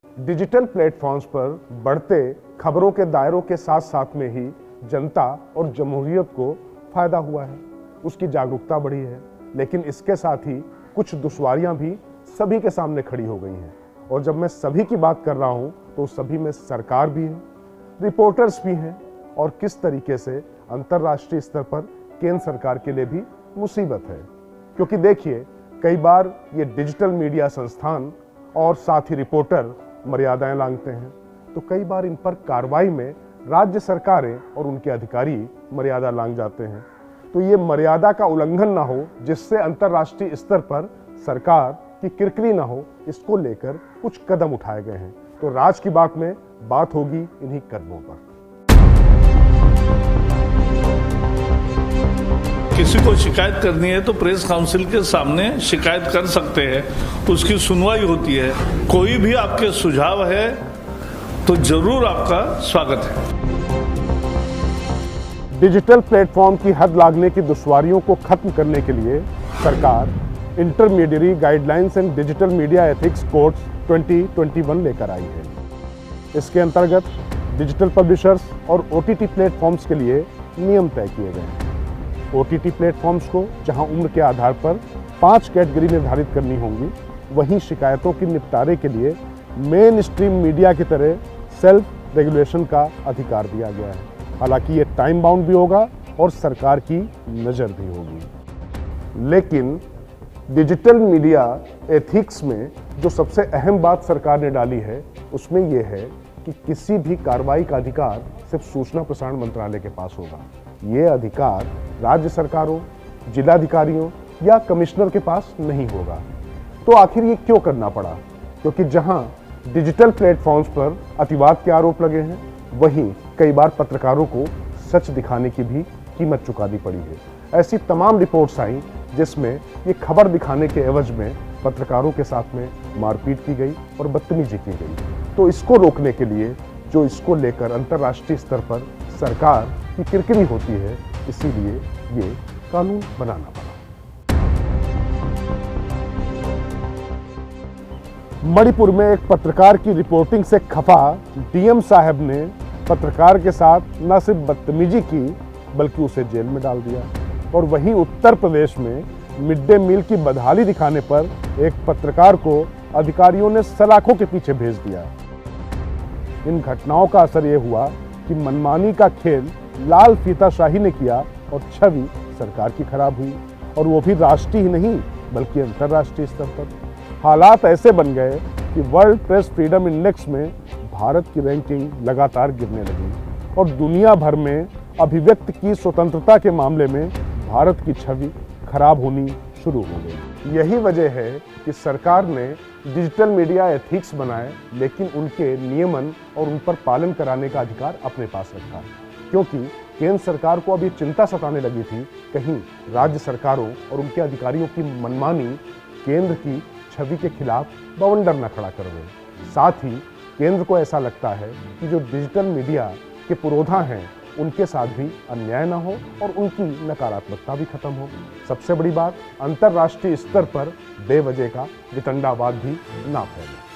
Digital platforms पर बढ़ते खबरों के दायरों के साथ साथ में ही जनता और जमहूरियत को फायदा हुआ है, उसकी जागरूकता बढ़ी है। लेकिन इसके साथ ही कुछ दुश्वारियां भी सभी के सामने खड़ी हो गई हैं। और जब मैं सभी की बात कर रहा हूं तो सभी में सरकार भी है, रिपोर्टर्स भी हैं और किस तरीके से अंतर्राष्ट्रीय स्तर पर केंद्र सरकार के लिए भी मुसीबत है। क्योंकि देखिए, कई बार ये डिजिटल मीडिया संस्थान और साथ ही रिपोर्टर मर्यादाएं लांघते हैं, तो कई बार इन पर कार्रवाई में राज्य सरकारें और उनके अधिकारी मर्यादा लांघ जाते हैं। तो ये मर्यादा का उल्लंघन ना हो, जिससे अंतर्राष्ट्रीय स्तर पर सरकार की किरकिरी ना हो, इसको लेकर कुछ कदम उठाए गए हैं। तो राज की बात में बात होगी इन्हीं कदमों पर। किसी को शिकायत करनी है तो प्रेस काउंसिल के सामने शिकायत कर सकते हैं, उसकी सुनवाई होती है। कोई भी आपके सुझाव है तो जरूर आपका स्वागत है। डिजिटल प्लेटफॉर्म की हद लागने की दुश्वारियों को खत्म करने के लिए सरकार intermediary guidelines and digital media ethics codes 2021 लेकर आई है। इसके अंतर्गत डिजिटल पब्लिशर्स और OTT प्लेटफॉर्म्स के लिए नियम तय किए गए हैं। OTT प्लेटफॉर्म्स को जहां उम्र के आधार पर 5 कैटेगरी निर्धारित करनी होंगी, वहीं शिकायतों के निपटारे के लिए मेन स्ट्रीम मीडिया की तरह सेल्फ रेगुलेशन का अधिकार दिया गया है। हालांकि ये टाइम बाउंड भी होगा और सरकार की नज़र भी होगी। लेकिन डिजिटल मीडिया एथिक्स में जो सबसे अहम बात सरकार ने डाली है, उसमें यह है कि किसी भी कार्रवाई का अधिकार सिर्फ सूचना प्रसारण मंत्रालय के पास होगा। ये अधिकार राज्य सरकारों, जिलाधिकारियों या कमिश्नर के पास नहीं होगा। तो आखिर ये क्यों करना पड़ा? क्योंकि जहां डिजिटल प्लेटफॉर्म्स पर अतिवाद के आरोप लगे हैं, वहीं कई बार पत्रकारों को सच दिखाने की भी कीमत चुकानी पड़ी है। ऐसी तमाम रिपोर्ट्स आई जिसमें ये खबर दिखाने के एवज में पत्रकारों के साथ में मारपीट की गई और बदतमीजी की गई। तो इसको रोकने के लिए, जो इसको लेकर अंतर्राष्ट्रीय स्तर पर सरकार की किरकिरी होती है, इसीलिए ये कानून बनाना पड़ा। मणिपुर में एक पत्रकार की रिपोर्टिंग से खफा DM साहब ने पत्रकार के साथ न सिर्फ बदतमीजी की, बल्कि उसे जेल में डाल दिया। और वहीं उत्तर प्रदेश में मिड डे मील की बदहाली दिखाने पर एक पत्रकार को अधिकारियों ने सलाखों के पीछे भेज दिया। इन घटनाओं का असर यह हुआ कि मनमानी का खेल लाल फीताशाही ने किया और छवि सरकार की खराब हुई, और वो भी राष्ट्रीय ही नहीं बल्कि अंतर्राष्ट्रीय स्तर पर। हालात ऐसे बन गए कि वर्ल्ड प्रेस फ्रीडम इंडेक्स में भारत की रैंकिंग लगातार गिरने लगी और दुनिया भर में अभिव्यक्ति की स्वतंत्रता के मामले में भारत की छवि खराब होनी शुरू हो गई। यही वजह है कि सरकार ने डिजिटल मीडिया एथिक्स बनाए, लेकिन उनके नियमन और उन पर पालन कराने का अधिकार अपने पास रखा। क्योंकि केंद्र सरकार को अब ये चिंता सताने लगी थी, कहीं राज्य सरकारों और उनके अधिकारियों की मनमानी केंद्र की छवि के खिलाफ बवंडर न खड़ा कर दे। साथ ही केंद्र को ऐसा लगता है कि जो डिजिटल मीडिया के पुरोधा हैं, उनके साथ भी अन्याय ना हो और उनकी नकारात्मकता भी खत्म हो। सबसे बड़ी बात, अंतर्राष्ट्रीय स्तर पर बेवजह का वितंडावाद भी ना फैले।